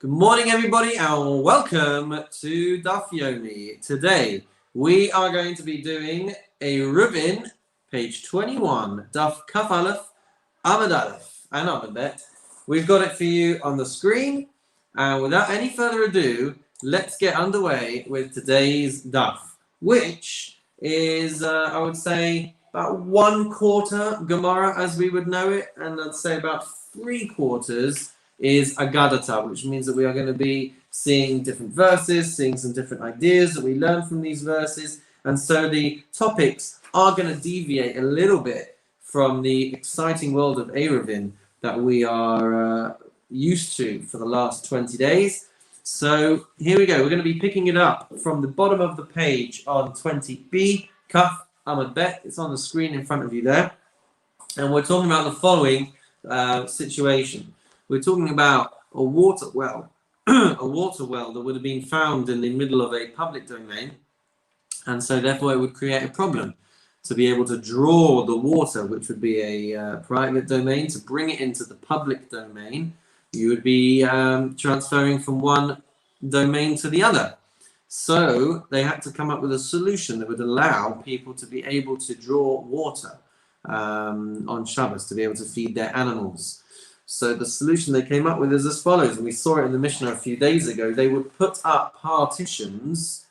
Good morning, everybody, and welcome to Daf Yomi. Today, we are going to be doing Eruvin, page 21, Daf Kaf Aleph, Amud Aleph, and Amud Bet. We've got it for you on the screen, and without any further ado, let's get underway with today's Daf, which is, I would say, about 1/4 Gemara as we would know it, and I'd say about 3/4 is Agadata, which means that we are going to be seeing different verses, seeing some different ideas that we learn from these verses, and so the topics are going to deviate a little bit from the exciting world of Eruvin that we are used to for the last 20 days. So here we go. We're going to be picking it up from the bottom of the page on 20b, Kaf Amud Bet. It's on the screen in front of you there. And we're talking about the following situation. We're talking about a water well, a water well that would have been found in the middle of a public domain, and so therefore it would create a problem to be able to draw the water, which would be a private domain, to bring it into the public domain. You would be transferring from one domain to the other. So they had to come up with a solution that would allow people to be able to draw water on Shabbos, to be able to feed their animals. So the solution they came up with is as follows, and we saw it in the Mishnah a few days ago. They would put up partitions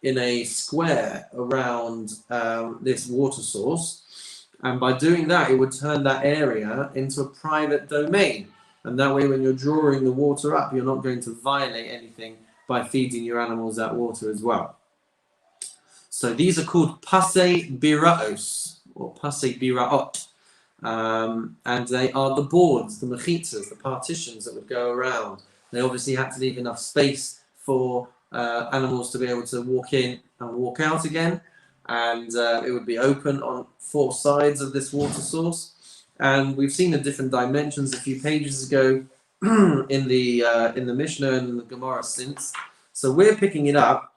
in a square around this water source, and by doing that, it would turn that area into a private domain. And that way, when you're drawing the water up, you're not going to violate anything by feeding your animals that water as well. So these are called pasei biraos, or pasei biraot. And they are the boards, the mechitzas, the partitions that would go around. They obviously had to leave enough space for animals to be able to walk in and walk out again, and it would be open on 4 sides of this water source. And we've seen the different dimensions a few pages ago in the Mishnah and in the Gemara since. So we're picking it up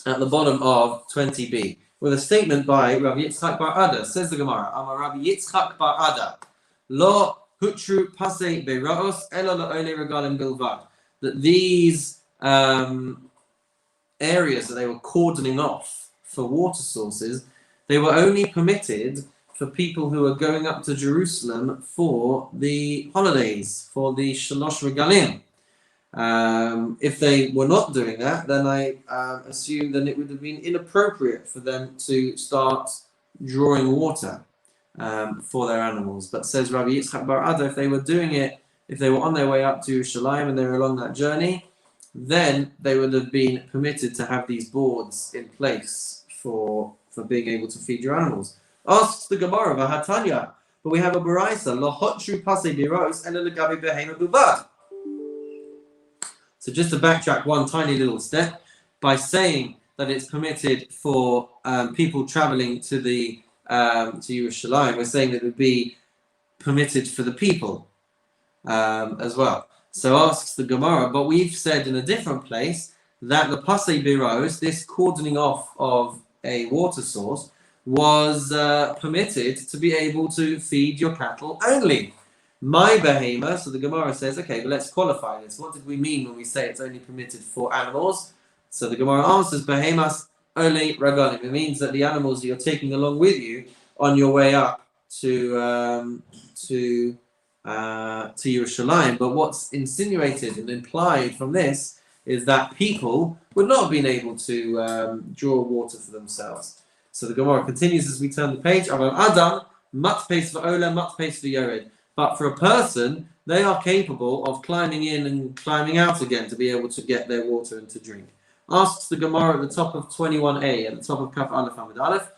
at the bottom of 20b. With a statement by Rabbi Yitzchak bar Ada. Says the Gemara, Amar Rabbi Yitzchak bar Ada, Lo hutru pasei beiraos elo la'olei regalim bilvad. That these areas that they were cordoning off for water sources, they were only permitted for people who are going up to Jerusalem for the holidays, for the Shalosh Regalim. If they were not doing that, then I assume that it would have been inappropriate for them to start drawing water for their animals. But says Rabbi Yitzchak bar Ada, if they were doing it, if they were on their way up to Yerushalayim and they were along that journey, then they would have been permitted to have these boards in place for being able to feed your animals. Asks the Gemara, V'hatanya, but we have a baraisa, Lo hotru pasei biros elo legabi behema bilvad. So just to backtrack one tiny little step, by saying that it's permitted for people traveling to the to Yerushalayim, we're saying that it would be permitted for the people as well. So asks the Gemara, but we've said in a different place that the pasei biros, this cordoning off of a water source, was permitted to be able to feed your cattle only. My behema, so the Gemara says, okay, but let's qualify this. What did we mean when we say it's only permitted for animals? So the Gemara answers, behemas ole ragalim. It means that the animals that you're taking along with you on your way up to Yerushalayim. But what's insinuated and implied from this is that people would not have been able to draw water for themselves. So the Gemara continues as we turn the page. Adam matpeis va'ola matpeis v'yored. But for a person, they are capable of climbing in and climbing out again to be able to get their water and to drink. Asks the Gemara at the top of 21a, at the top of Kaf Aleph Amud Aleph,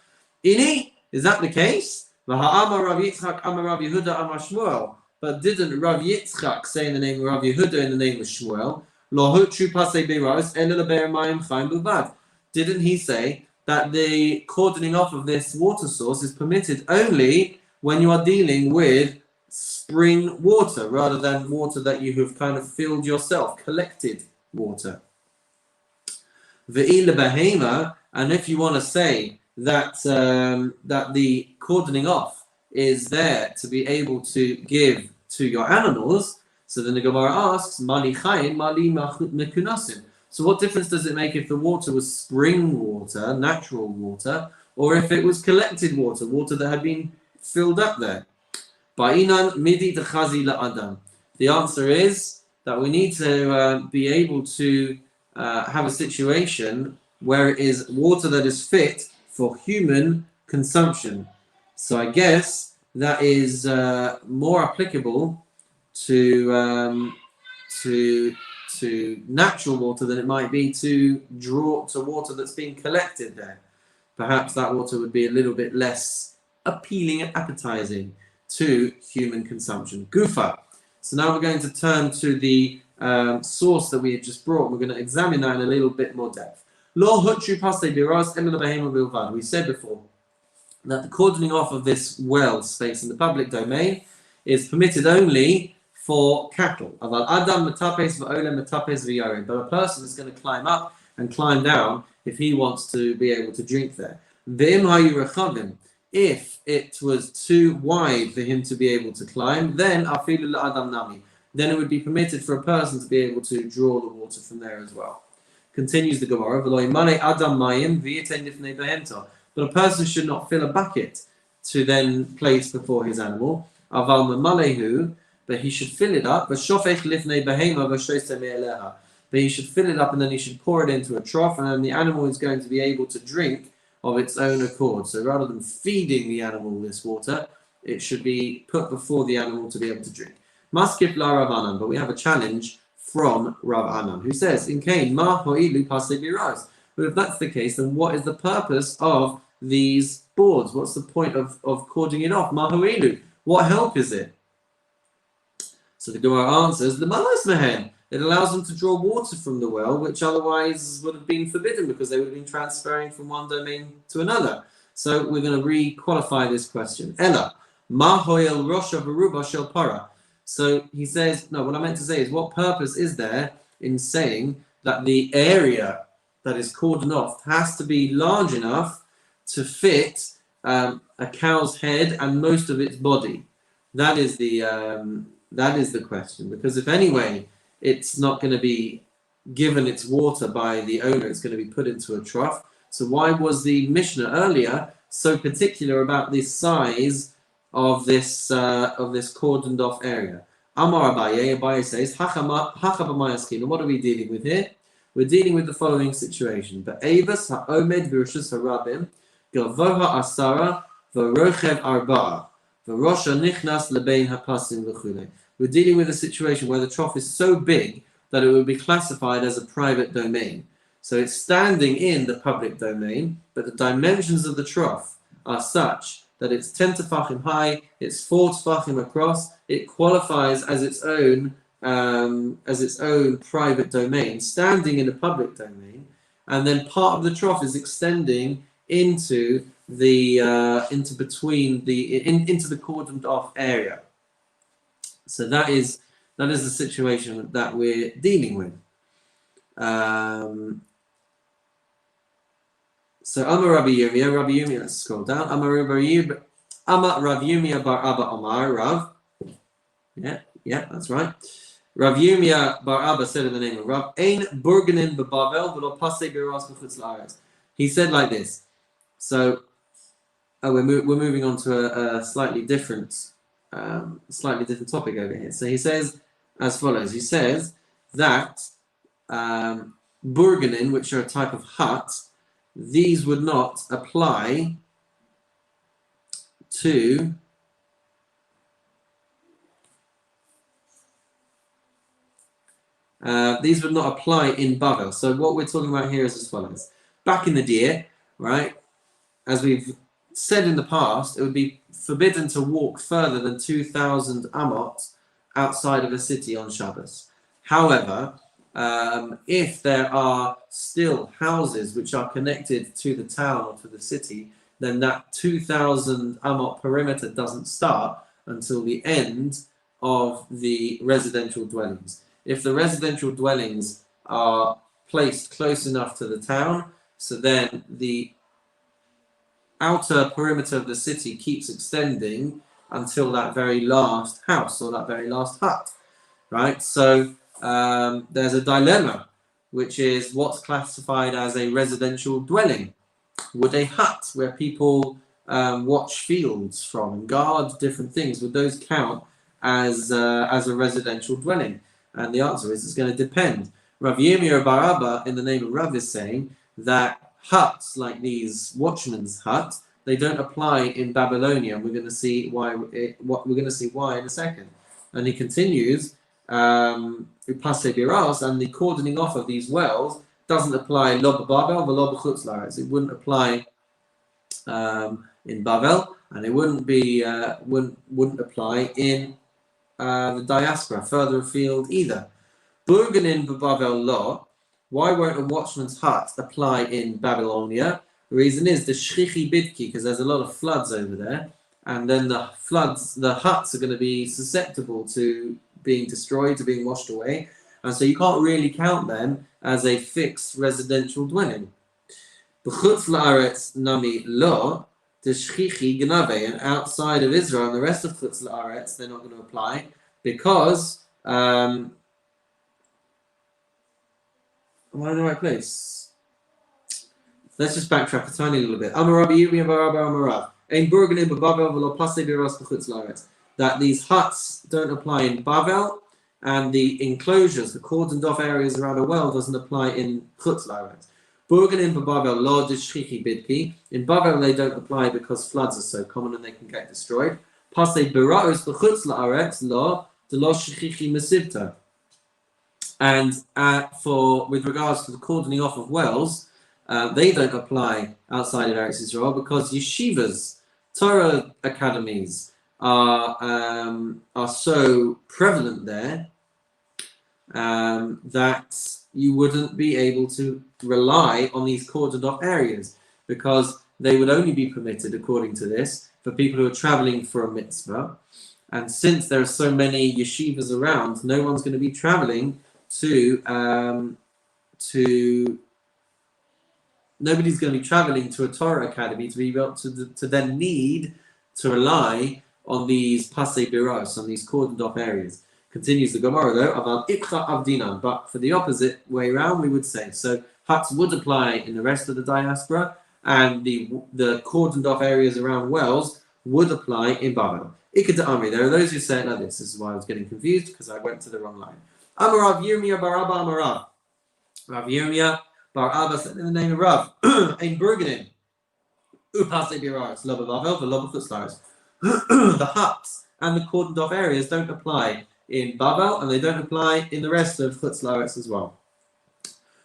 Ini, is that the case? V'ha'amar Rav Yitzchak amar Rav Yehuda amar Shmuel. But didn't Rav Yitzchak say in the name of Rav Yehuda in the name of Shmuel, Lo hutru pasei beiros elo lebe'er mayim chayim bilvad? Didn't he say that the cordoning off of this water source is permitted only when you are dealing with spring water rather than water that you have kind of filled yourself, collected water? Ve'ila behema, and if you want to say that that the cordoning off is there to be able to give to your animals, So then the Gemara asks, Mali chayin, mali mekunasim. So what difference does it make if the water was spring water, natural water, or if it was collected water, water that had been filled up there? Ba'inan midi dechazi la'adam. The answer is that we need to be able to have a situation where it is water that is fit for human consumption. So I guess that is more applicable to natural water than it might be to water that's being collected there. Perhaps that water would be a little bit less appealing and appetizing to human consumption. Gufa. So now we're going to turn to the source that we had just brought. We're going to examine that in a little bit more depth. We said before that the cordoning off of this well space in the public domain is permitted only for cattle. But a person is going to climb up and climb down if he wants to be able to drink there. If it was too wide for him to be able to climb, then it would be permitted for a person to be able to draw the water from there as well. Continues the Gemara, but a person should not fill a bucket to then place before his animal. But he should fill it up. But he should fill it up and then he should pour it into a trough, and then the animal is going to be able to drink of its own accord. So rather than feeding the animal this water, it should be put before the animal to be able to drink. Maskif la Rav Anan, but we have a challenge from Rav Anan, who says, "In Cain, ma ho'ilu pasei biraz." But if that's the case, then what is the purpose of these boards? What's the point of cording it off? Ma ho'ilu. What help is it? So the Gemara answers, the malas mehen. It allows them to draw water from the well, which otherwise would have been forbidden because they would have been transferring from one domain to another. So we're going to re-qualify this question. Ella, ma ho'el rosha v'ruba shel para. So he says, no, what I meant to say is, what purpose is there in saying that the area that is cordoned off has to be large enough to fit a cow's head and most of its body? That is the question. Because if anyway, it's not going to be given its water by the owner, it's going to be put into a trough. So why was the Mishnah earlier so particular about the size of this cordoned off area? Amar Abaye says, and what are we dealing with here? We're dealing with the following situation. Ba'evas ha'omed v'rishus harabim gavoha asara v'rochev arba'a v'rosha nichnas lebein hapasim v'chulei. We're dealing with a situation where the trough is so big that it would be classified as a private domain. So it's standing in the public domain, but the dimensions of the trough are such that it's 10 tefachim high, it's 4 tefachim across, it qualifies as its own private domain, standing in a public domain, and then part of the trough is extending into the cordoned off area. So that is the situation that we're dealing with. So Amar Rabbi Yirmiyah, let's scroll down. Amar Rav Yirmiyah bar Abba Amar Rav. Yeah, that's right. Rav Yirmiyah bar Abba said in the name of Rav, Ein burgenin bebavel v'lo pasei biras b'chutz la'aretz. He said like this. So we're moving on to a slightly different topic over here. So he says as follows. He says that burgenin, which are a type of hut, these would not apply to in Bavel. So what we're talking about here is as follows. Back in the day, right, as we've said in the past, it would be forbidden to walk further than 2,000 amot outside of a city on Shabbos. However, if there are still houses which are connected to the town or to the city, then that 2,000 amot perimeter doesn't start until the end of the residential dwellings. If the residential dwellings are placed close enough to the town, so then the outer perimeter of the city keeps extending until that very last house or that very last hut. right? So there's a dilemma, which is what's classified as a residential dwelling. Would a hut where people watch fields from and guard different things, would those count as a residential dwelling? And the answer is it's going to depend. Rav Yomi or Bar Abba, in the name of Rav, is saying that huts like these watchmen's huts, they don't apply in Babylonia, and we're going to see why. We're going to see why in a second. And he continues, Upase Biras, and the cordoning off of these wells doesn't apply lo b'Bavel v'lo b'chutz la'aretz. It wouldn't apply in Bavel, and it wouldn't apply in the diaspora further afield either. Burganin b'Bavel lo. Why won't a watchman's hut apply in Babylonia? The reason is the shchichi bidki, because there's a lot of floods over there, and then the huts are going to be susceptible to being destroyed, to being washed away, and so you can't really count them as a fixed residential dwelling. B'chutz la'aretz nami lo, the shchichi gnave, and outside of Israel and the rest of chutz la'aretz, they're not going to apply because am I in the right place? Let's just backtrack a tiny little bit. That these huts don't apply in Bavel, and the enclosures, the cordoned off areas around a well, doesn't apply in chutz la'aretz. Burganin b'Bavel lo d'shchichi bidki. In Bavel they don't apply because floods are so common and they can get destroyed. Pasei b'ra'os b'chutz la'aretz lo d'lo shchichi mesivta. And with regards to the cordoning off of wells, they don't apply outside of Eretz Israel because yeshivas, Torah academies, are so prevalent there that you wouldn't be able to rely on these cordoned off areas, because they would only be permitted, according to this, for people who are traveling for a mitzvah. And since there are so many yeshivas around, no one's going to be traveling nobody's going to be traveling to a Torah academy to be able to then need to rely on these pasei biros, on these cordoned off areas. Continues the Gemara though, about ikcha avdinan, but for the opposite way around, we would say. So huts would apply in the rest of the diaspora, and the cordoned off areas around wells would apply in Babel. Ikka Amri, there are those who say it like this. This is why I was getting confused, because I went to the wrong line. Amarav Yirmiyah Bar Abba Amarav. Rav Yirmiyah Bar Abba said in the name of Rav, Ein Burganin, Upase Biras, Lo Bavel, Lo B'chutz la'aretz. The huts and the cordoned off areas don't apply in Bavel, and they don't apply in the rest of chutz la'aretz as well.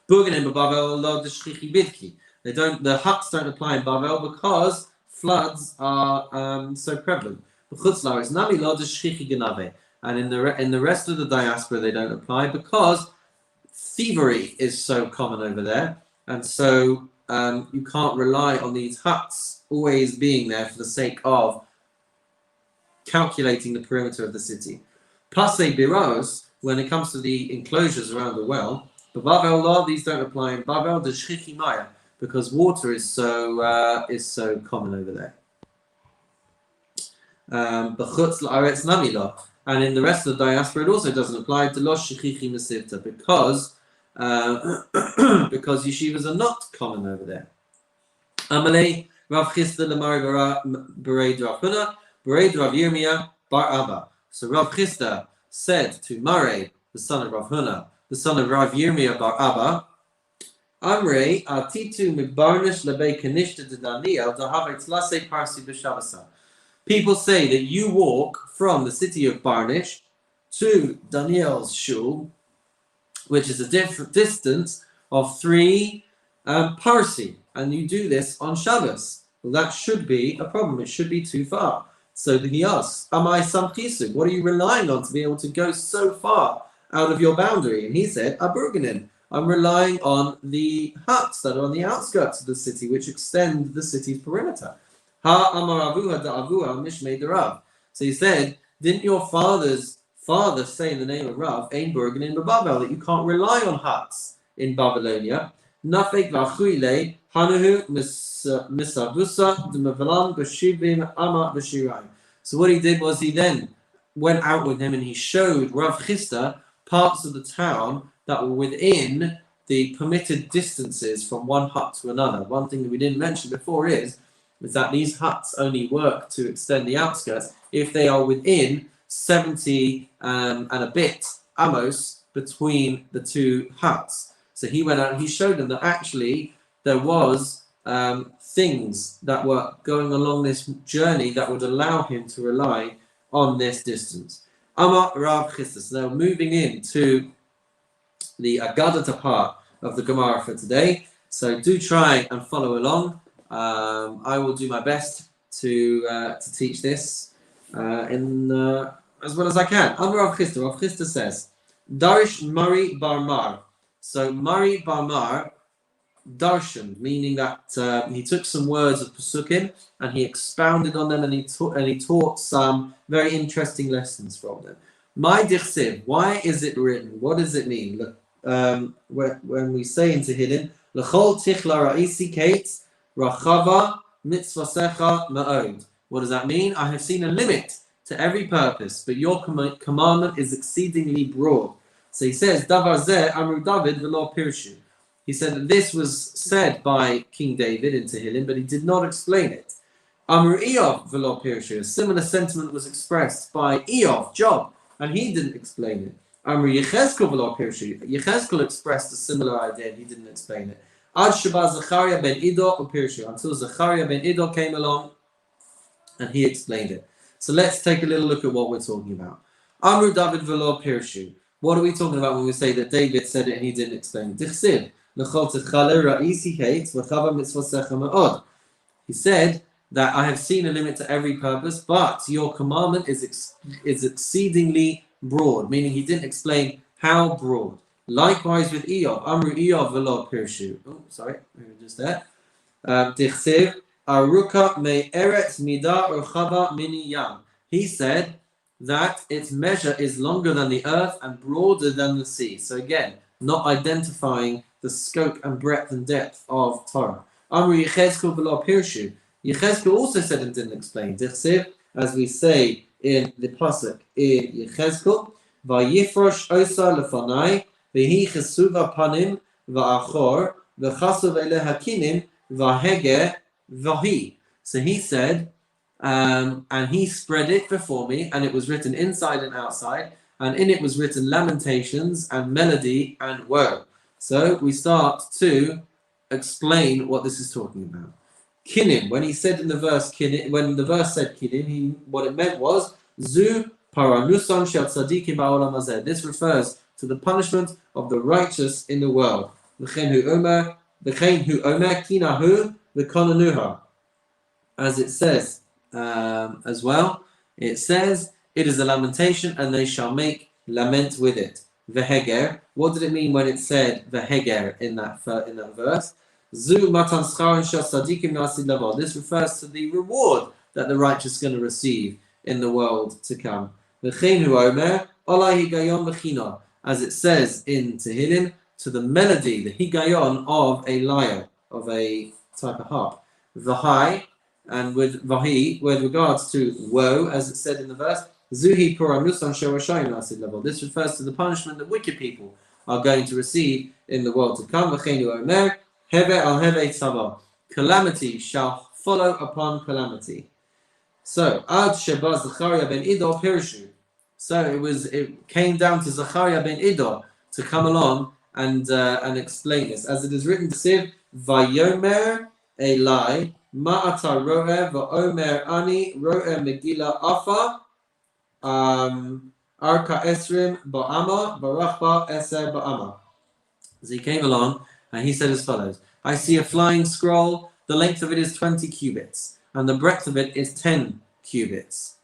Burganin b'Bavel lo d'shchichi bidki. The huts don't apply in Bavel because floods are so prevalent. Chutz la'aretz nami lo d'shchichi gnave. And in the rest of the diaspora, they don't apply because thievery is so common over there, and so you can't rely on these huts always being there for the sake of calculating the perimeter of the city. Pasei biros, when it comes to the enclosures around the well, but Bavel law, these don't apply in Bavel, the shchichi maya, because water is so common over there. B'chutz la'aretz nami lo. And in the rest of the diaspora, it also doesn't apply to lo shchichi mesivta, because yeshivas are not common over there. Amalei Rav Chisda lemari bereid Rav Huna, bereid Rav Yirmiyah bar Abba. So Rav Chisda said to Mare, the son of Rav Huna, the son of Rav Yirmiyah bar Abba, Amrei atitu mibarnish lebei kanishta de Daniel dahave tlase parsi b'shavasa. People say that you walk from the city of Barnish to Daniel's shul, which is a different distance of 3 parsi, and you do this on Shabbos. Well, that should be a problem. It should be too far. So he asks, Amai samchisug, what are you relying on to be able to go so far out of your boundary? And he said, Aburganin, I'm relying on the huts that are on the outskirts of the city, which extend the city's perimeter. So he said, didn't your father's father say in the name of Rav, Ein Burganin b'Bavel, that you can't rely on huts in Babylonia? Nafek v'achuile hanuhu misavusa d'mevalan b'shivim ama b'shirayim. So what he did was he then went out with him and he showed Rav Chisda parts of the town that were within the permitted distances from one hut to another. One thing that we didn't mention before is that these huts only work to extend the outskirts if they are within 70 and a bit amos between the two huts. So he went out and he showed them that actually there was things that were going along this journey that would allow him to rely on this distance. Amar Rav Chisda. Now moving into the Agadata part of the Gemara for today. So do try and follow along. I will do my best to teach this as well as I can. Amar Rav Chisda. Rav Chisda says, Darish Mari Bar Mar. So Mari Bar Mar darshan, meaning that he took some words of Pesukim and he expounded on them and he taught some very interesting lessons from them. My dichsiv, why is it written? What does it mean? Look, when we say in Tehillim, L'chol tichla ra'isi kate rachava mitzvasecha ma'od. What does that mean? I have seen a limit to every purpose, but your commandment is exceedingly broad. So he says, Davar zeh amru David v'lo pirshu. He said that this was said by King David in Tehillim, but he did not explain it. Amru Eov v'lo pirshu. A similar sentiment was expressed by Eov, Job, and he didn't explain it. Amru Yechezkel v'lo pirshu. Yechezkel expressed a similar idea, and he didn't explain it. Ad sheba Zechariah ben Iddo u'pirshu. Until Zechariah ben Iddo came along, and he explained it. So let's take a little look at what we're talking about. Amru David v'lo pirshu. What are we talking about when we say that David said it and he didn't explain it? Dichsiv. He said that I have seen a limit to every purpose, but your commandment is exceedingly broad, meaning he didn't explain how broad. Likewise with Eov, Amru Eov v'lo pirshu. Oh, sorry, just there. Dichsiv aruka me eretz mida urchava mini yam. He said that its measure is longer than the earth and broader than the sea. So again, not identifying the scope and breadth and depth of Torah. Amru Yechezkel v'lo pirshu. Yechezkel also said and didn't explain. Dichsiv, as we say in the pasuk in Yechezkel, Vayifrosh osa lefanai v'hi chesuva panim v'achor v'chasuv eleha kinim v'hege v'hi. So he said, and he spread it before me, and it was written inside and outside, and in it was written lamentations and melody and woe. So we start to explain what this is talking about. Kinim, when he said in the verse kinim, when the verse said kinim, what it meant was zu paranusan shel tzadikim ba'olam hazeh. This refers to the punishment of the righteous in the world. V'chein hu omer kinahu v'konanuha. As it says as well, it says it is a lamentation and they shall make lament with it. Veheger. What did it mean when it said veheger in that verse? Zu matan scharon shel tzadikim na'asid lavo. This refers to the reward that the righteous is going to receive in the world to come. V'chein hu omer olai higayon v'china. As it says in Tehillim, to the melody, the higayon of a lyre, of a type of harp. V'hai, and with vahi, with regards to woe, as it said in the verse, Zuhi Puramusan Shawashayim Nasid level. This refers to the punishment that wicked people are going to receive in the world to come. Calamity shall follow upon calamity. So Ad Sheba Zechariah ben Iddo Pirshu. So it came down to Zechariah ben Iddo to come along and explain this. As it is written to Siv, Vayomer Elai Ma'ata Ro'eh Va'omer Ani Ro'eh Megillah Afa Arka Esrim Ba'ama Barachba Eser Ba'ama. So he came along and he said as follows: I see a flying scroll, the length of it is 20 cubits, and the breadth of it is 10 cubits.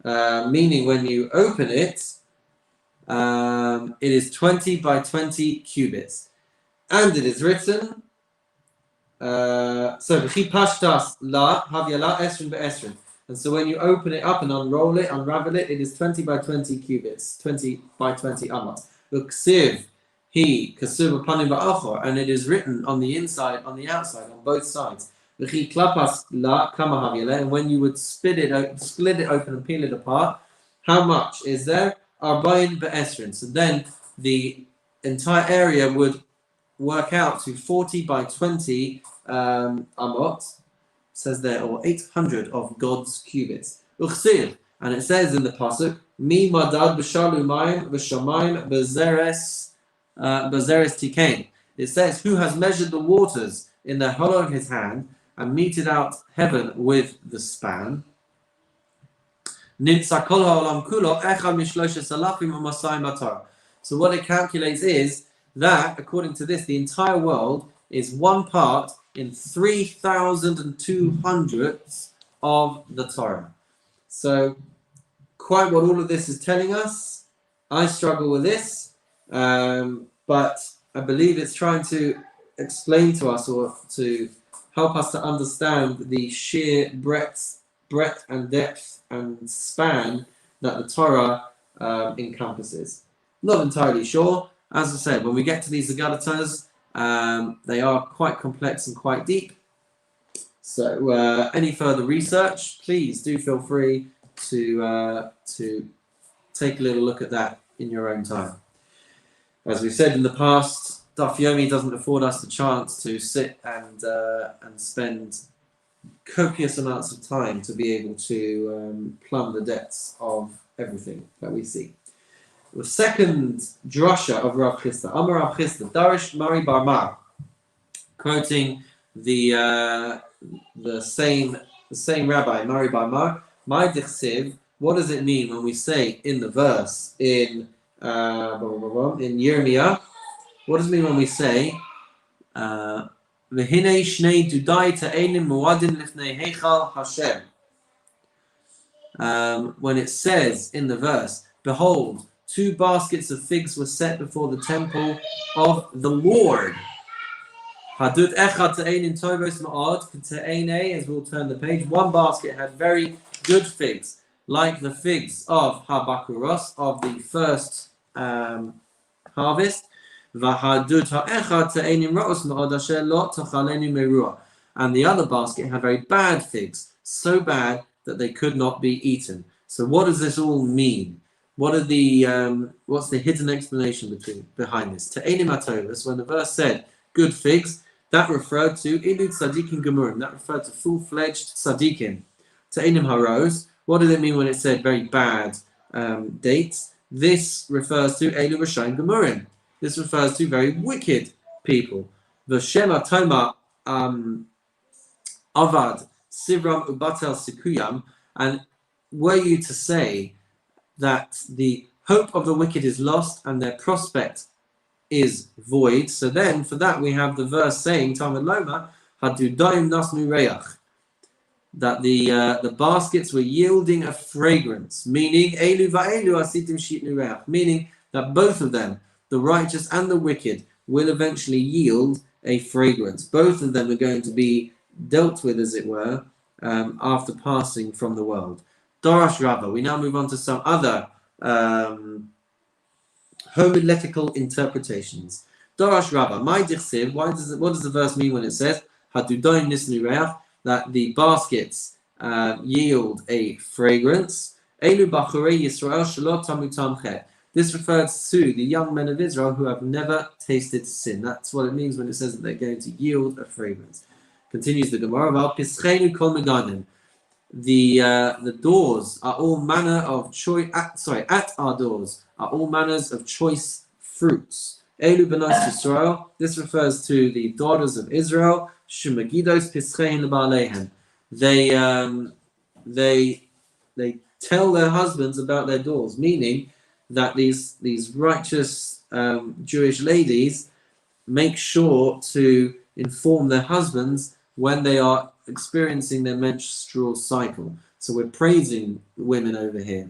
Meaning when you open it, it is 20 by 20 cubits. And it is written, so B'chi Pashtas La Havyala Esrim Be'esrim. And so when you open it up and unroll it, unravel it, it is 20 by 20 cubits, 20 by 20 amas. Uksiv He Kasuba Panim Ba'achor, and it is written on the inside, on the outside, on both sides. B'chi Klapas La Kama Havyala, and when you would split it open and peel it apart, How much is there? Arbain be'esrin. So then the entire area would work out to 40 by 20 amot, says there, or 800 of God's cubits. Uchsir, and it says in the pasuk, Mi madad b'shalumayim b'shamayim b'zeres tikain. It says, who has measured the waters in the hollow of his hand and meted out heaven with the span. So what it calculates is that, according to this, the entire world is one part in 3,200 of the Torah. So, quite what all of this is telling us. I struggle with this, but I believe it's trying to explain to us, or to help us to understand the sheer breadth and depth and span that the Torah encompasses. Not entirely sure. As I said, when we get to these Agadatas, they are quite complex and quite deep. So any further research, please do feel free to take a little look at that in your own time. As we've said in the past, Daf Yomi doesn't afford us the chance to sit and spend copious amounts of time to be able to plumb the depths of everything that we see. The second drasha of Rav Chisda, Amar Rav Chisda, Darish Mari Bar Mar, quoting the same rabbi, Mari Bar Mar, My Dichsiv, what does it mean when we say in the verse in Yirmiyah? What does it mean when we say V'hinei shnei dudai ta'enim muadin lifnei heichal Hashem? When it says in the verse, behold, 2 baskets of figs were set before the temple of the Lord. Hadut echad ta'enim tovos ma'od ta'enei, as we'll turn the page. 1 basket had very good figs, like the figs of Habakuros, of the first harvest. And the other basket had very bad figs, so bad that they could not be eaten. So what does this all mean? What are the what's the hidden explanation behind this? Te'enim atovos, when the verse said good figs, that referred to ilud tzadikim gemurim, that referred to full-fledged tzadikim. Te'enim haros, what did it mean when it said very bad dates? This refers to elu r'shaim gemurim. This refers to very wicked people. The Shema Toma Avad Sivram Ubatel Sikuyam, and were you to say that the hope of the wicked is lost and their prospect is void, so then for that we have the verse saying Talmud Loma Hadudaim Nasnu Reach, that the baskets were yielding a fragrance, meaning Elu va'elu asitim shitnu reach, meaning that both of them, the righteous and the wicked, will eventually yield a fragrance. Both of them are going to be dealt with, as it were, after passing from the world. Darash Rabbah. We now move on to some other homiletical interpretations. Darash Rabbah. My dichsiv. What does the verse mean when it says Hadudaim nisnu reach, that the baskets yield a fragrance? Elu bachurei Yisrael shelo tamu tamchet. This refers to the young men of Israel who have never tasted sin. That's what it means when it says that they're going to yield a fragrance. Continues the Gemara. The doors are all manner of choice. At our doors are all manners of choice fruits. Elu benos Yisrael. This refers to the daughters of Israel. Shumagidos pischein lebaleihem. They tell their husbands about their doors, meaning that these righteous Jewish ladies make sure to inform their husbands when they are experiencing their menstrual cycle. So we're praising women over here,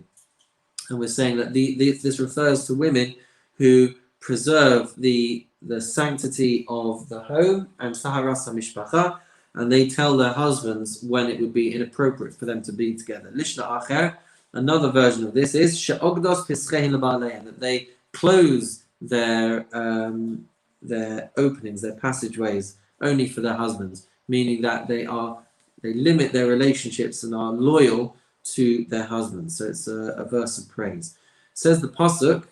and we're saying that this refers to women who preserve the sanctity of the home and taharas hamishpacha, and they tell their husbands when it would be inappropriate for them to be together. Lishna acher. Another version of this is she'ogdos pischein lebaleihem, that they close their openings, their passageways, only for their husbands, meaning that they limit their relationships and are loyal to their husbands. So it's a verse of praise. Says the pasuk,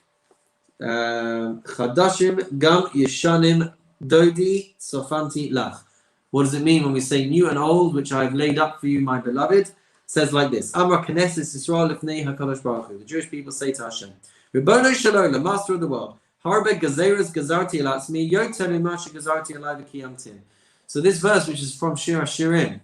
Chadashim gam yeshanim dodi sofanti lach. What does it mean when we say new and old, which I have laid up for you, my beloved? It says like this: Amar Knesset Yisrael lifnei Hakadosh Baruch Hu. The Jewish people say to Hashem, Ribono Shalom, the Master of the world, Harbe Gazeres Gazarti Elatzmi Yoter Mimashe Gazarti Elai V'Kiyamtin. So this verse, which is from Shir HaShirim,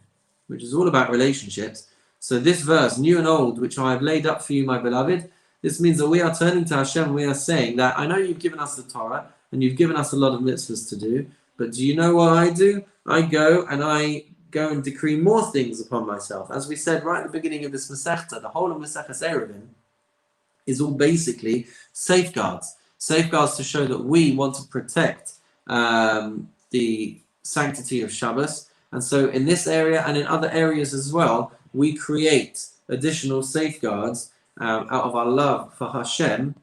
which is all about relationships. So this verse, new and old, which I have laid up for you, my beloved. This means that we are turning to Hashem. We are saying that I know you've given us the Torah and you've given us a lot of mitzvahs to do, but do you know what I do? I go and decree more things upon myself. As we said right at the beginning of this Masechta, the whole of Masechtas Eruvin is all basically safeguards to show that we want to protect the sanctity of Shabbos. And so in this area and in other areas as well, we create additional safeguards out of our love for Hashem,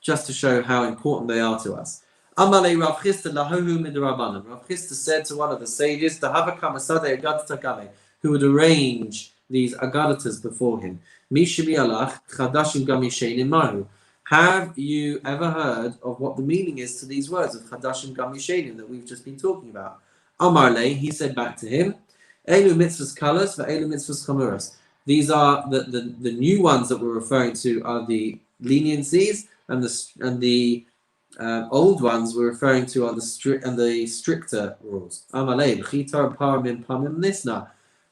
just to show how important they are to us. Amalei Rav Chisda lahohu midrabanan. Rav Chisda said to one of the sages, who would arrange these agadatas before him, have you ever heard of what the meaning is to these words of Chadashim Gam Yishenim that we've just been talking about? Amarle, he said back to him, Elu mitzvahs kalas ve'elu mitzvahs chamuras. These are the new ones that we're referring to are the leniencies, and the old ones we're referring to are the stricter rules. Amalei b'chitar paramim pamim nisna.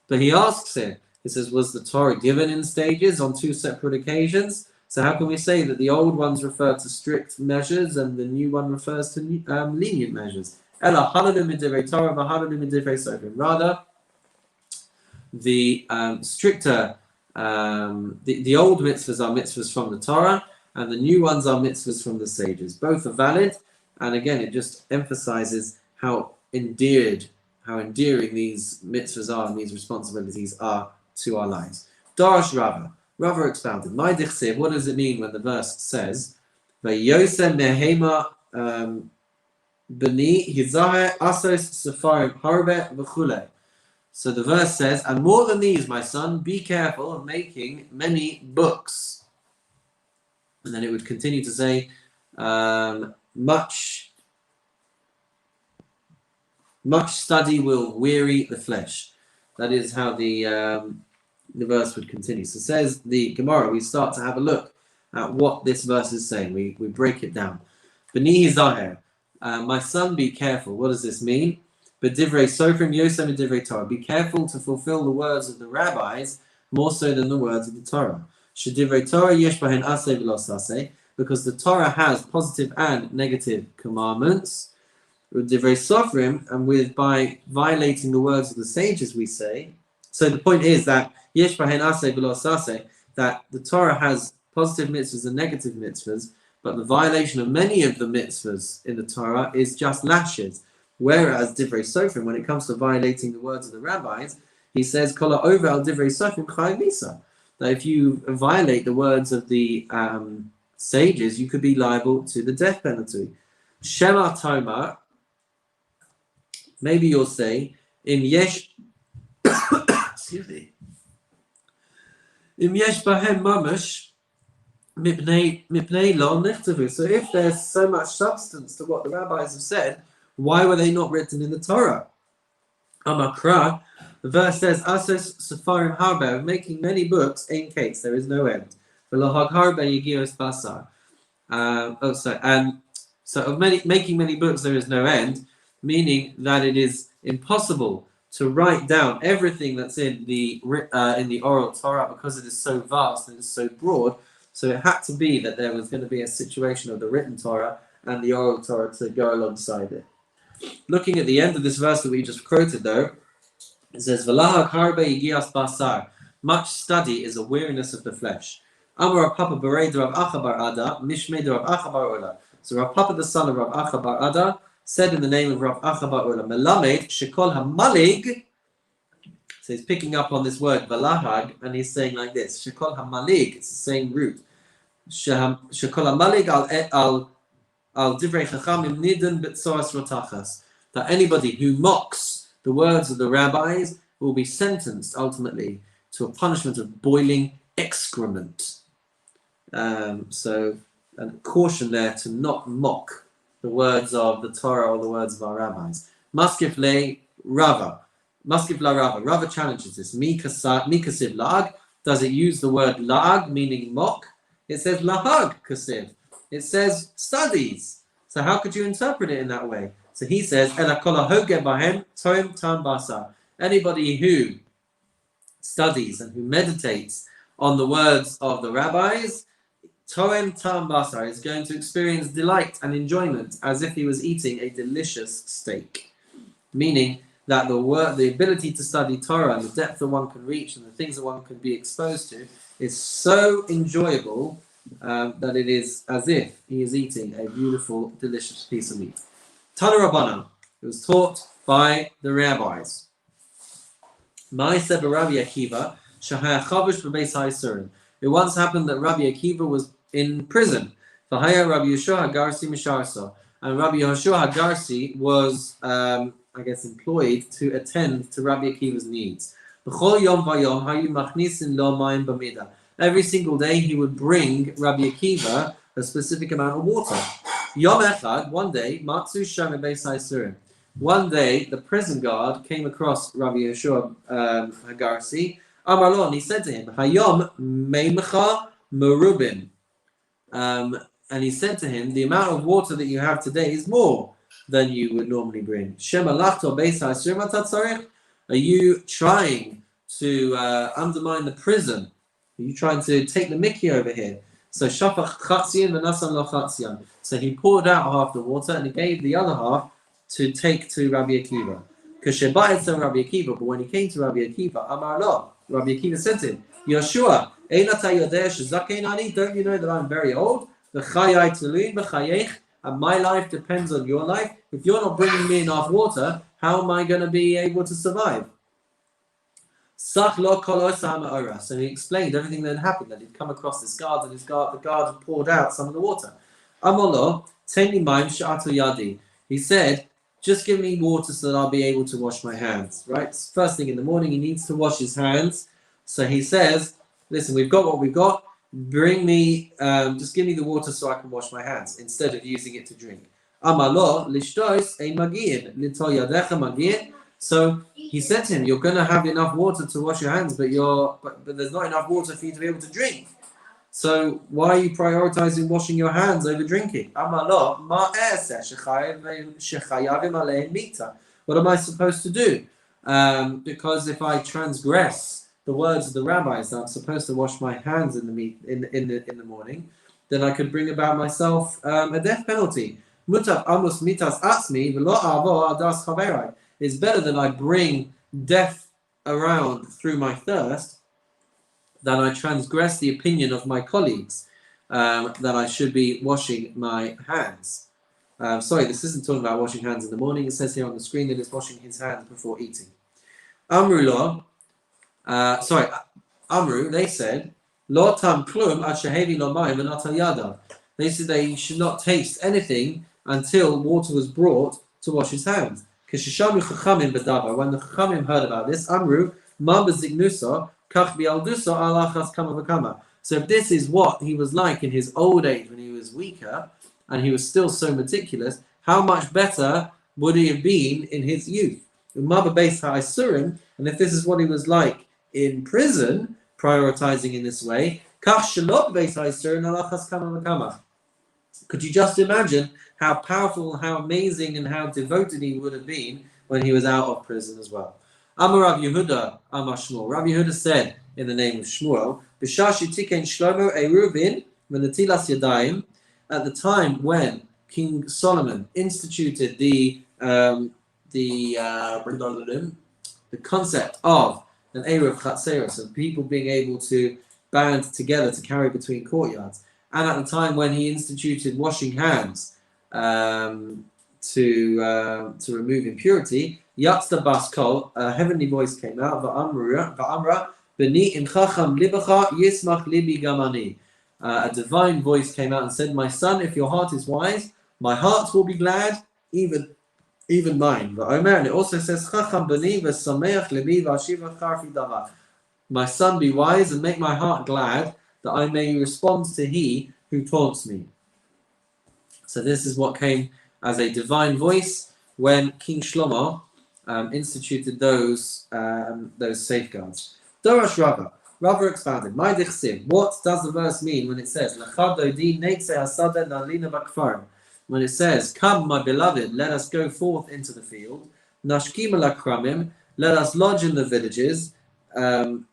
But he asks him, he says, was the Torah given in stages on two separate occasions? So how can we say that the old ones refer to strict measures and the new one refers to lenient measures? Rather, the stricter, the old mitzvahs are mitzvahs from the Torah, and the new ones are mitzvahs from the sages. Both are valid, and again, it just emphasizes how endearing these mitzvahs are and these responsibilities are to our lives. Darash Rava expounded. My dichsev, what does it mean when the verse says, "Vayosem mehema b'ni hizahe asos sefarim harbe v'chule." So the verse says, and more than these, my son, be careful of making many books. And then it would continue to say, much study will weary the flesh. That is how the verse would continue. So says the Gemara, we start to have a look at what this verse is saying. We break it down. B'ni hizaher, my son, be careful. What does this mean? But divrei sofrim yosem and divrei Torah. Be careful to fulfill the words of the rabbis more so than the words of the Torah. Shedivrei Torah yesh bahen aseh v'lo saseh, because the Torah has positive and negative commandments. With divrei sofrim, and by violating the words of the sages, we say. So the point is that yesh bahen aseh v'lo saseh, that the Torah has positive mitzvahs and negative mitzvahs, but the violation of many of the mitzvahs in the Torah is just lashes. Whereas divrei sofrim, when it comes to violating the words of the rabbis, he says, "Kola over al divrei sofrim chayav misa." That if you violate the words of the sages, you could be liable to the death penalty. Shema Tomar, maybe you'll say, Im yesh, excuse me, Im yesh bahem mamash mipnei lo nichtavu. So if there's so much substance to what the rabbis have said, why were they not written in the Torah? Amakra, the verse says, Asos Sefarim Harbe, making many books, in case there is no end. V'lohag Harbe Yigios Basar. So of making many books there is no end, meaning that it is impossible to write down everything that's in the oral Torah because it is so vast and it is so broad. So it had to be that there was going to be a situation of the written Torah and the oral Torah to go alongside it. Looking at the end of this verse that we just quoted, though, it says, "V'lahak harbe yigias basar." Much study is a weariness of the flesh. Amar Papa Berei Rav Acha bar Ada, Mishmei Rav Acha bar Ola. So Rav Papa, the son of Rav Acha bar Ada, said in the name of Rav Acha bar Ola, Melamed shekol hamalig. So he's picking up on this word Valahag, and he's saying like this: Shekol hamalig. It's the same root. Shekol hamalig al divrei chachamim nidun b'tzoras rotachas. That anybody who mocks the words of the rabbis will be sentenced ultimately to a punishment of boiling excrement. So a caution there to not mock the words of the Torah or the words of our rabbis. Maskif le Rava. Maskif la Rava. Rava challenges this. Mikasiv la'ag. Does it use the word la'ag, meaning mock? It says lahag kasiv. It says studies. So how could you interpret it in that way? So he says, Ela kol hahoge bahem toim tam basar. Anybody who studies and who meditates on the words of the rabbis, toem tam basar, is going to experience delight and enjoyment as if he was eating a delicious steak. Meaning that the ability to study Torah and the depth that one can reach and the things that one can be exposed to is so enjoyable that it is as if he is eating a beautiful, delicious piece of meat. Tana Rabbanan. It was taught by the rabbis. Ma'aseh b'Rabbi Akiva shehaya chavush b'beis ha'isurim. It once happened that Rabbi Akiva was in prison. V'haya Rabbi Yehoshua Hagarsi misharso, and Rabbi Yehoshua Hagarsi was, employed to attend to Rabbi Akiva's needs. B'chol yom v'yom hayu machnisin lo mayim b'mida. Every single day he would bring Rabbi Akiva a specific amount of water. Yom echad, one day, matzu sham b'beis ha'isurim. One day, the prison guard came across Rabbi Yehoshua Hagarsi. Amar lo, and he said to him, Hayom meimecha merubin. And he said to him, the amount of water that you have today is more than you would normally bring. Shema lachto beis ha'isurim atat tzarich? Are you trying to undermine the prison? Are you trying to take the mickey over here? So shafach chatzian v'nasan lo chatzian. So he poured out half the water and he gave the other half to take to Rabbi Akiva. Rabbi Akiva, but when he came to Rabbi Akiva, Amar lo, Rabbi Akiva said to him, Yehoshua, don't you know that I'm very old? And my life depends on your life. If you're not bringing me enough water, how am I going to be able to survive? So he explained everything that had happened, that he'd come across this guard, and the guard had poured out some of the water. Amar lo, teni mayim she'atu yadi. He said, just give me water so that I'll be able to wash my hands, right? First thing in the morning, he needs to wash his hands. So he says, listen, we've got what we've got. Bring me, just give me the water so I can wash my hands instead of using it to drink. Amalo, lishtos ein magiin, lito yadecha magiin. So he said to him, you're going to have enough water to wash your hands, but there's not enough water for you to be able to drink. So why are you prioritizing washing your hands over drinking? What am I supposed to do? Because if I transgress the words of the rabbis that I'm supposed to wash my hands in the morning, then I could bring about myself a death penalty. It's better that I bring death around through my thirst than I transgress the opinion of my colleagues that I should be washing my hands. This isn't talking about washing hands in the morning. It says here on the screen that it's washing his hands before eating. Amru, they said, Lo tam klum ad shehevi lo mayim v'natal yadav. They said that he should not taste anything until water was brought to wash his hands. K'sheshamu chachamim b'davar. When the chachamim heard about this, Amru, ma b'zignusa, kach bi'aldusa alachas kama v'kama. So if this is what he was like in his old age when he was weaker, and he was still so meticulous, how much better would he have been in his youth? And if this is what he was like in prison, prioritizing in this way, could you just imagine how powerful, how amazing, and how devoted he would have been when he was out of prison as well? Amar Rav Yehuda, Amar Shmuel. Rav Yehuda said in the name of Shmuel, B'shashi tikein Shlomo Eruvin v'netilas yadayim. At the time when King Solomon instituted the concept of an Eruv Chatzeros, of people being able to band together to carry between courtyards, and at the time when he instituted washing hands to remove impurity, Yatzda Bas Kol, a heavenly voice came out, Va'amra, B'ni im chacham libacha yismach libi gamani. A divine voice came out and said, my son, if your heart is wise, my heart will be glad, even mine. And it also says, Chacham b'ni v'sameach lebi v'ashiva charfi dava. My son, be wise and make my heart glad, that I may respond to he who taunts me. So this is what came as a divine voice when King Shlomo instituted those safeguards. Dorosh Rava. Rava expounded. My dichsiv. What does the verse mean when it says, when it says, come, my beloved, let us go forth into the field. Nashkim alakramim, let us lodge in the villages. Come,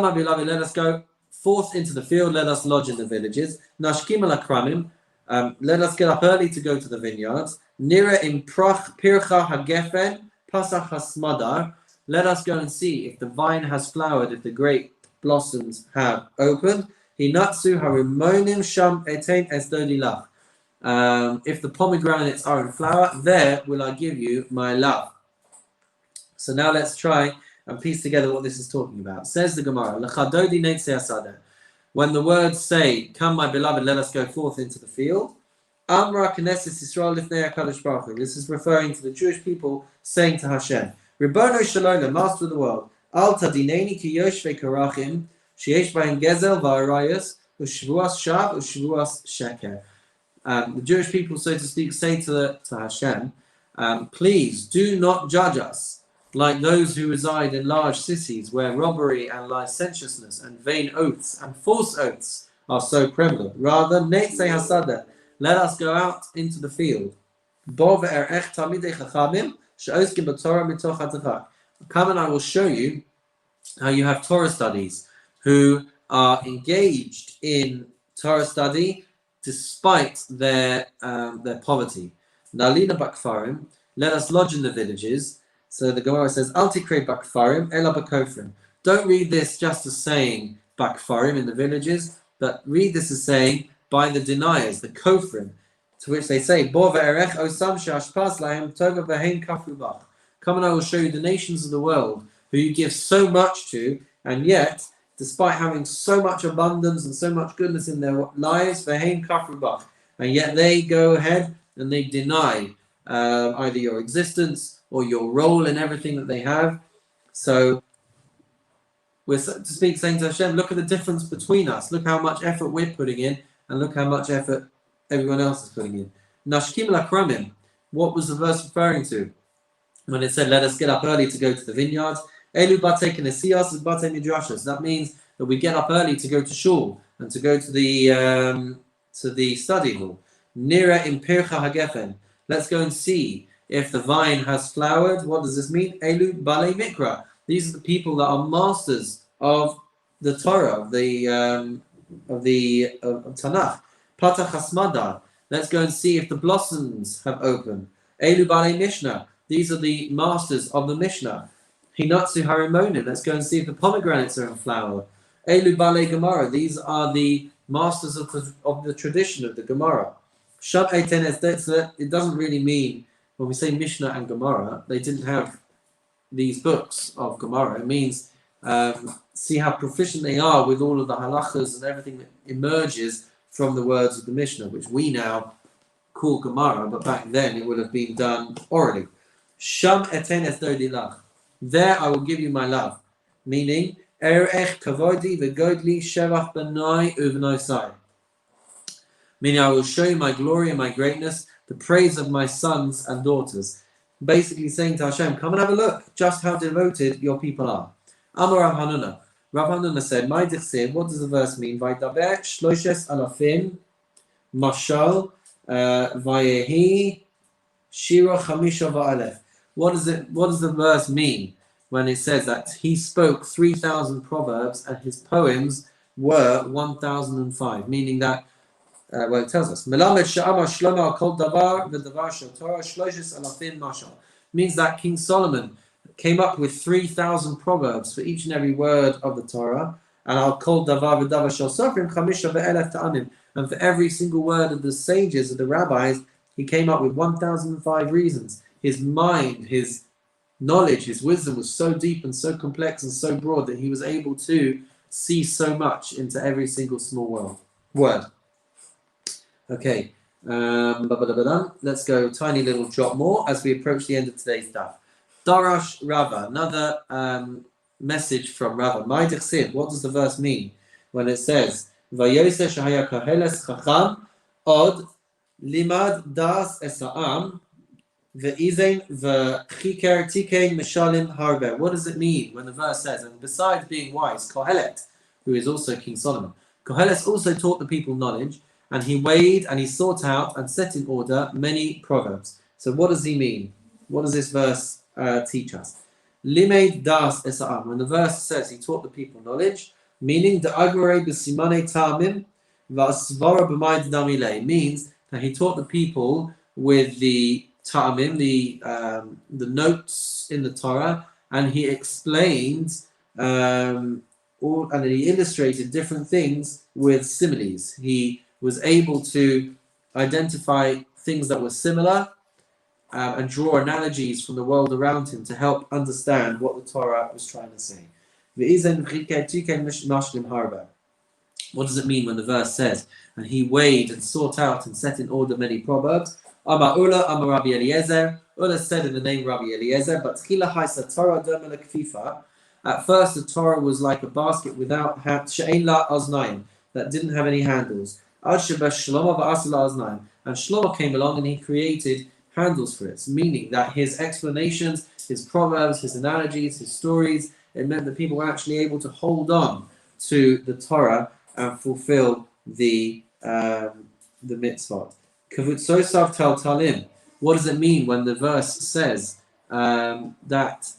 my beloved, let us go forth into the field, let us lodge in the villages. Nashkim alakramim, let us get up early to go to the vineyards. Nira im pircha hagefen, pasach hasmadar. Let us go and see if the vine has flowered, if the grape blossoms have opened. Hinatsu harimonim sham etain esdodilach. If the pomegranates are in flower, there will I give you my love. So now let's try and piece together what this is talking about. Says the Gemara, L'chadodi neitzei hasadeh. When the words say, come my beloved, let us go forth into the field, Amra Knesset Yisrael Lifnei HaKadosh Baruch Hu. This is referring to the Jewish people saying to Hashem, Ribono Shalom, Master of the world, Al Tadineni Ki Yoshvei Karachim, Sheyesh Bahem Gezel V'Arayos, U'Shvuas Shav, U'Shvuas Sheker. The Jewish people, so to speak, say to Hashem, please do not judge us like those who reside in large cities where robbery and licentiousness and vain oaths and false oaths are so prevalent. Rather, Neitzei Hasadeh, let us go out into the field. Come and I will show you how you have Torah studies who are engaged in Torah study despite their poverty. Nalina bakfarim, let us lodge in the villages. So the Gemara says, Al tikrei bakfarim ela bakofrim. Don't read this just as saying bakfarim in the villages, but read this as saying by the deniers, the kofrim, to which they say, Bo ve'erech osam she'ashpas lahem tova v'hein kafru bach. Come and I will show you the nations of the world who you give so much to, and yet, despite having so much abundance and so much goodness in their lives, v'hein kafru bach, and yet they go ahead and they deny either your existence or your role in everything that they have. So we're, so to speak, saying to Hashem, look at the difference between us. Look how much effort we're putting in, and look how much effort everyone else is putting in. Nashkim lakramim. What was the verse referring to when it said, let us get up early to go to the vineyards? Elu bate kinesias is bate midrashas. That means that we get up early to go to shul and to go to the study hall. Nira im pircha hagefen. Let's go and see if the vine has flowered. What does this mean? Elu balei mikra. These are the people that are masters of the Torah, of Tanakh. Platach hasmadar. Let's go and see if the blossoms have opened. Elu balei mishnah. These are the masters of the Mishnah. Hinatsu harimonim. Let's go and see if the pomegranates are in flower. Elu balei Gemara. These are the masters of the tradition of the Gemara. Shab eiten esdetzet. It doesn't really mean, when we say Mishnah and Gemara, they didn't have these books of Gemara. It means see how proficient they are with all of the halachas and everything that emerges from the words of the Mishnah, which we now call Gemara, but back then it would have been done orally. Sham eten esdodilach. There I will give you my love. Meaning, erech kavodi v'godli shevach benai uv'nosai. Meaning, I will show you my glory and my greatness, the praise of my sons and daughters. Basically saying to Hashem, come and have a look, just how devoted your people are. Amar Rav Hanuna. Rav Hanuna said, my dichsiv, what does the verse mean? Vaydaber shloshes alafim mashal vayehi shira chamisha va'alef. What does the verse mean when it says that he spoke 3,000 proverbs and his poems were 1,005? Meaning that, it tells us, means that King Solomon came up with 3,000 proverbs for each and every word of the Torah, and for every single word of the sages, of the rabbis, he came up with 1,005 reasons. His mind, his knowledge, his wisdom was so deep and so complex and so broad that he was able to see so much into every single small word. Okay, Let's go a tiny little jot more as we approach the end of today's daf. Darash Rava, another message from Rava. What does the verse mean when it says Vayose Shahaya Kaheles Chacham Od Limad Das Esa'am Ve'izen Vechiker Tikein Mishalim Harbe? What does it mean when the verse says, and besides being wise, Kohelet, who is also King Solomon, Kohelet also taught the people knowledge, and he weighed and he sought out and set in order many proverbs. So what does he mean? What does this verse teach us? Limeid das esa'am. When the verse says he taught the people knowledge, meaning the agore b'simane ta'amim v'asvara b'mayid damile, means that he taught the people with the ta'amim, the notes in the Torah, and he explained and he illustrated different things with similes. He was able to identify things that were similar and draw analogies from the world around him to help understand what the Torah was trying to say. What does it mean when the verse says, and he weighed and sought out and set in order many proverbs? Amar Ula, Amar Rabbi Eliezer. Ula said in the name Rabbi Eliezer, but at first the Torah was like a basket without she'ein la aznaim, that didn't have any handles. And Shlomo came along and he created handles for it, meaning that his explanations, his proverbs, his analogies, his stories, it meant that people were actually able to hold on to the Torah and fulfill the mitzvot. Kavutsosav tal talim. What does it mean when the verse says that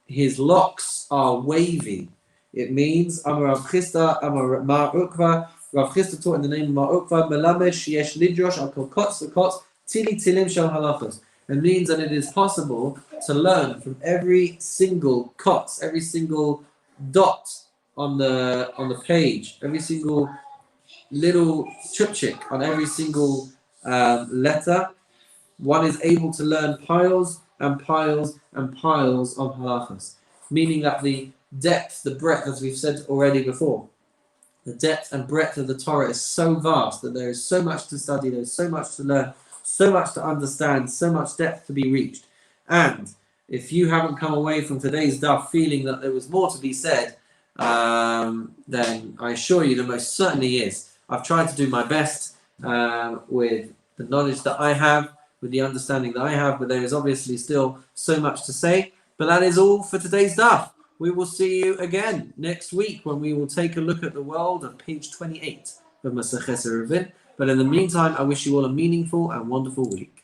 his locks are wavy? It means Amar Rav Chisda, Amar Mar Ukva. Rav Chisda taught in the name of Mar Ukva, Melamed sheyesh lidrosh al kol kotz v'kotz tili tilim shel halachos. It means that it is possible to learn from every single kotz, every single dot on the page, every single little triptych on every single letter. One is able to learn piles and piles and piles of halachos, meaning that the depth, the breadth, as we've said already before, the depth and breadth of the Torah is so vast that there is so much to study, there's so much to learn, so much to understand, so much depth to be reached. And if you haven't come away from today's daf feeling that there was more to be said, then I assure you there most certainly is. I've tried to do my best with the knowledge that I have, with the understanding that I have, but there is obviously still so much to say. But that is all for today's daf. We will see you again next week when we will take a look at the world of page 28 of Maseches Eruvin. But in the meantime, I wish you all a meaningful and wonderful week.